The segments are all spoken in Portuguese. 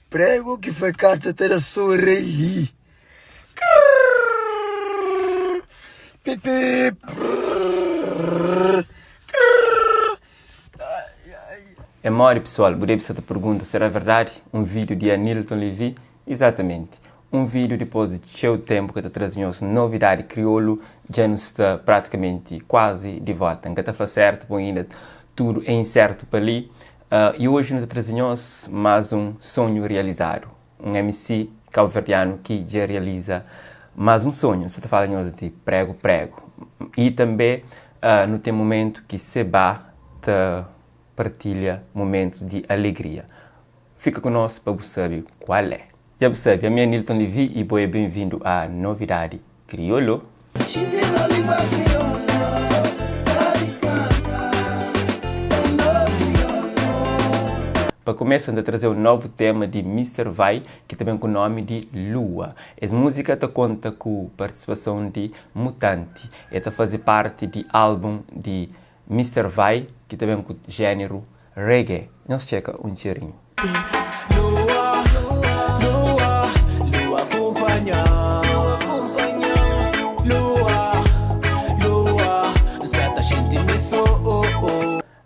Prego que foi carta ter a sorrir. Pipi. Amor, pessoal, por essa pergunta, será verdade? Um vídeo de Anilton Levi? Exatamente. Um vídeo depois de seu tempo que está trazendo novidade crioulo, já não está praticamente quase de volta. Não está certo, põe ainda tudo é incerto para ali. E hoje nos está trazendo mais um sonho realizado. Um MC calverdiano que já realiza mais um sonho. Você está falando de prego. E também no tem momento que se bate partilha momentos de alegria. Fica conosco para você saber qual é. Já percebe, a minha Nilton Levi e boa bem-vindo à novidade Crioulo. Para começar a trazer um novo tema de Mr. Vai, que também com o nome de Lua. Essa música conta com a participação de Mutante. Ela faz parte do álbum de Mr. Vai, que também com o gênero reggae. Nós checa um cheirinho. Lua, acompanha. Lua, certa gente me sou.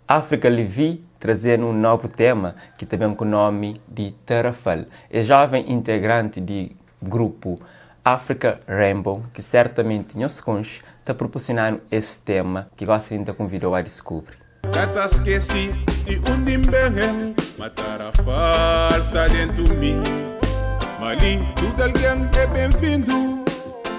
África Levi trazendo um novo tema que também com o nome de Tarafal. É jovem integrante do grupo Africa Rainbow, que certamente nos conhece, está proporcionando esse tema que gosta de convidar a descobrir. Já esqueci de onde bem, mas Tarafal está dentro de mim. Mali, tudo alguém é bem-vindo,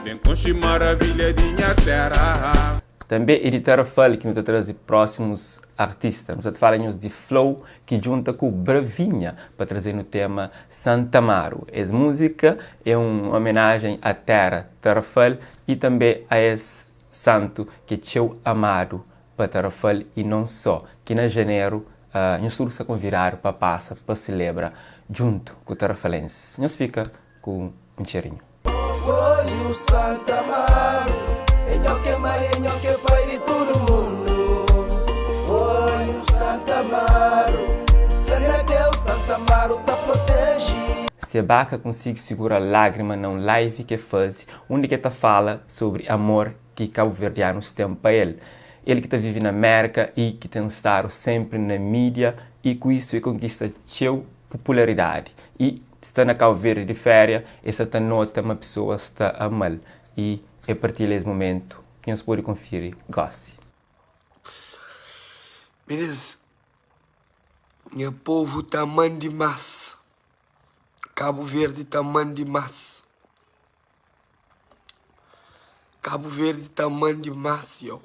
bem com maravilha de minha terra. Também editar Tarafal que nos está trazendo próximos artistas. Nós falamos de Flow, que junta com Bravinha para trazer no tema Santa Amaro. Essa música é uma homenagem à terra Tarafal e também a esse santo que é seu amado para Tarafal e não só, que na janeiro nós estamos a convidar para passar, para celebrar junto com o Tarafalense. Nós fica com um cheirinho. Oi, o Santa Amaro, que mãe, que pai de todo mundo. Oi, o Santa Amaro, Fernandel, Santa Amaro tá protegido. Se a Baca consegue segurar a lágrima num live que faz, onde que está fala sobre amor que cabo-verdianos têm para ele. Ele que está vivendo na América e que tem estado sempre na mídia e com isso ele conquista sua popularidade. E está na Cabo Verde de férias, essa está nota uma pessoa está a mal. E é a partir desse momento que nós podemos conferir. Goste. Beleza. Meu povo tá man demais. Cabo Verde tá man demais. Cabo Verde tá man demais, yo.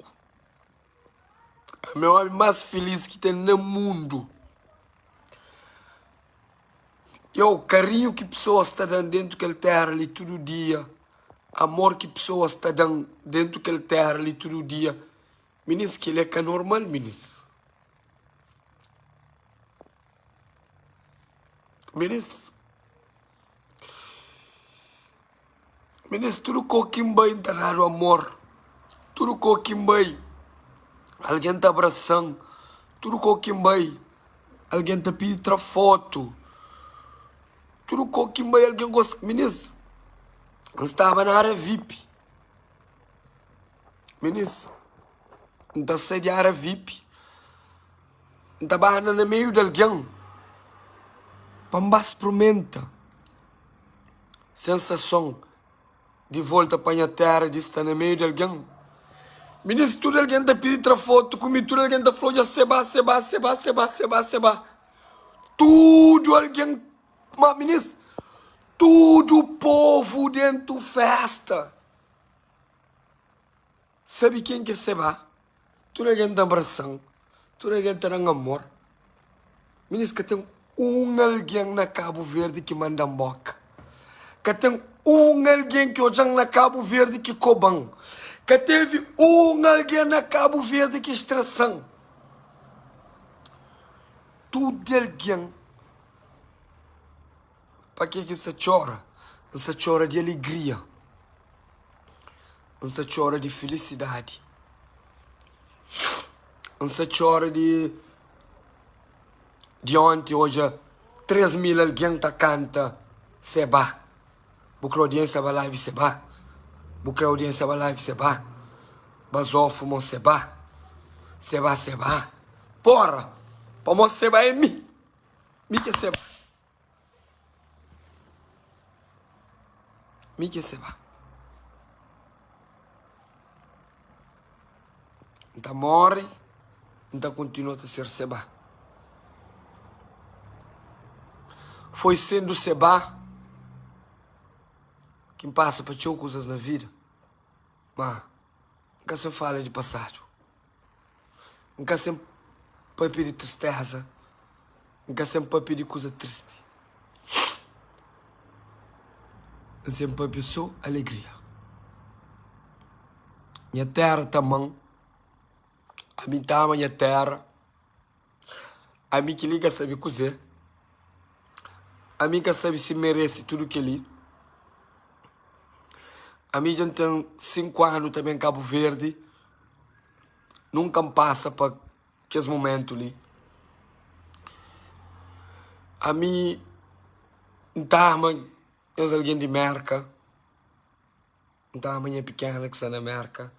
É o meu homem mais feliz que tem no mundo. O carinho que pessoas estão dando dentro daquela terra ali todo dia. Amor que pessoas estão dando dentro daquela terra ali todo dia. Meninos, que ele é que é normal, meninos. Meninos, tudo com bem está raro amor. Tudo com bem. Alguém está abraçando. Tudo com bem. Alguém está pedindo outra foto. Tudo com bem. Alguém gosta. Meninos, eu estava na área VIP. Meninos, não está saindo da área VIP. Não está barrando no meio de alguém. Pamba experimenta. Sensação de volta para a terra, de estar no meio de alguém. Meninos, tudo alguém está pedindo outra foto comigo, tudo alguém está falando de seba. Tudo alguém. Mas, meninos, tudo povo dentro festa. Sabe quem que é seba? Tudo alguém está abraçando, tudo alguém está dando amor. Meninos, que tem alguém na Cabo Verde que manda boca. Que tem alguém que hoje na Cabo Verde que cobam. Que teve alguém na Cabo Verde que estressam. Tudo alguém. Para que se chora? Você chora de alegria. Você chora de felicidade. Você chora de ontem, hoje, 3.000 alguém tá canta, seba. Bucra audiência vai live seba. Bucra audiência vai live seba. Bazofo mon seba. Seba, seba. Porra! Para mo seba é mi. Mi que seba. Mi que seba. Então morre, então continua a ser seba. Foi sendo seba quem passa para ter coisas na vida. Mas nunca se fala de passado. Nunca se pode pedir tristeza. Nunca se pode pedir coisa triste. Sempre pode pedir só alegria. Minha terra também. A mim tá a minha terra. A mim que liga sabe cozer. A mim que sabe se merece tudo que ele. A mim já tem 5 anos também em Cabo Verde. Nunca me passa para aqueles momentos ali. A mim tá alguém de merca. Tá a minha pequena que está na merca.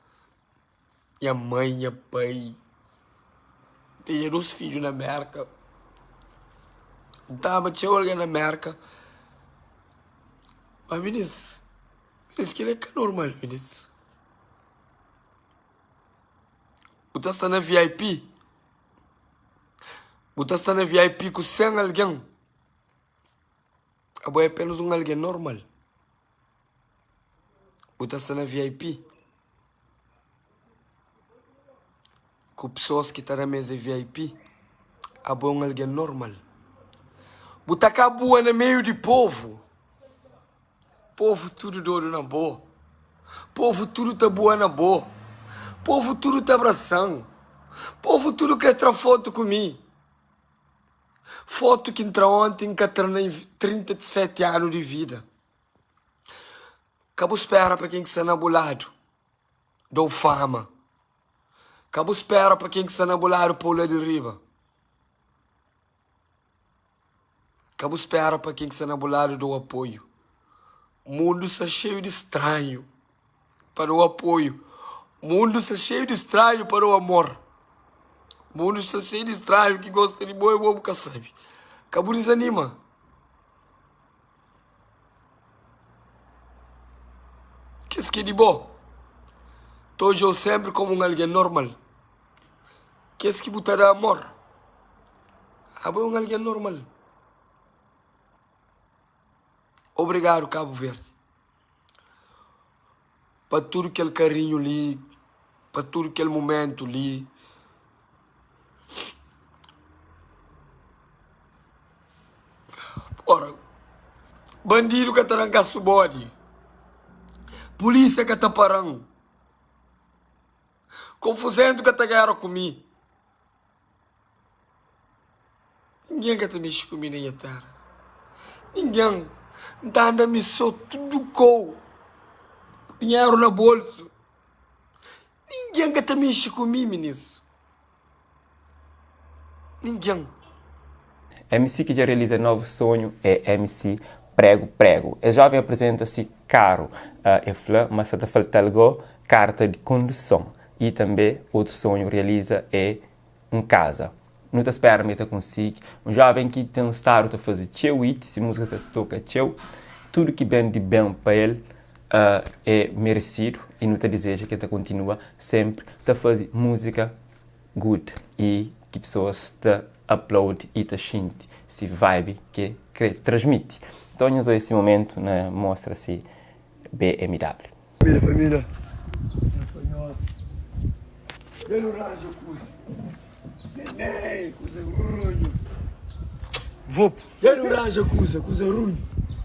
E a mãe e a pai. Tem 2 filhos na merca. Tá, mas tinha alguém na merca. Mas me diz que ele é que é normal, me diz. Você está na VIP? Você está na VIP com 100 alguém? É apenas alguém normal. Você está na VIP? Com pessoas que estão na mesa VIP? É alguém normal. Você acabou no meio de povo. Povo tudo doido na boa. Povo tudo tá boa na boa. Povo tudo tá abraçando. Povo tudo quer tirar foto comigo. Foto que entra ontem, que treinei 37 anos de vida. Acabo espera para quem que está enabulado. Dou fama. Acabo espera para quem que está enabulado por lá de riba. Acabo espera para quem que está enabulado do apoio. O mundo está cheio de estranho para o apoio. O mundo está cheio de estranho para o amor. O mundo está cheio de estranho que gosta de boi e bobo, sabe? Acabo desanima. Qu'est-ce que é de bom? Estou eu sempre como alguém normal. Qu'est-ce que botará amor? É alguém normal. Obrigado, Cabo Verde. Para tudo aquele carinho ali, para tudo aquele momento ali. Ora, bandido que está arrancando o bode. Polícia que está parando. Confusão que está ganhando comigo. Ninguém que está mexendo comigo na terra. Ninguém. Então anda me só tudo com dinheiro na bolsa. Ninguém que está mexendo comigo nisso. Ninguém. MC que já realiza novo sonho é MC Prego Prego. O jovem apresenta-se caro e flã, mas só falta algo, carta de condução. E também outro sonho realiza é casa. Não te espera, mas consigo. Um jovem que tem um estado a fazer teu hit, se música toca teu, tudo que vem de bem para ele é merecido e não te deseja que te continua sempre a fazer música good e que pessoas te upload e te sente esse vibe que transmite. Então, eu esse momento na mostra-se BMW. Família. Pelo rajo, coisa. Neném, coisa ruim. Vou. Pelo rajo, coisa ruim.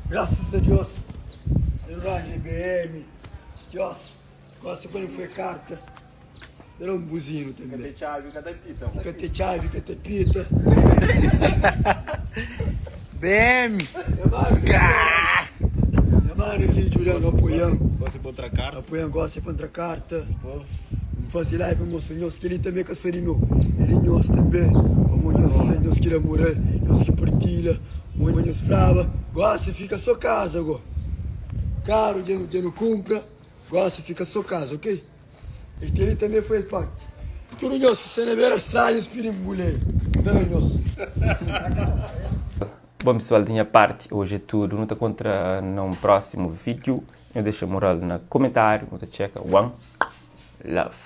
Graças a Deus. Pelo rajo, BM. Deus. Quase quando foi carta. Era um buzinho também. Cadê chave, cadê pita? Cadê chave, cadê pita? BM! Minha mãe aqui, Juliano, apoiando. Gosta de outra carta? Apoiando, gosta de outra carta. Depois, fazer lá para moço, nós que ele também que seria meu, ele nós também, como nós que morar, nós que partilha, nós frava, gosta fica só casa agora, caro de não compra, gosta fica só casa, ok? Ele também faz parte. Tudo nós se não era estranho, espírito mulher, não nós. Bom pessoal, da minha parte, hoje é tudo. Não te contra num próximo vídeo. Eu deixo a moral no comentário. Não te checa. One love.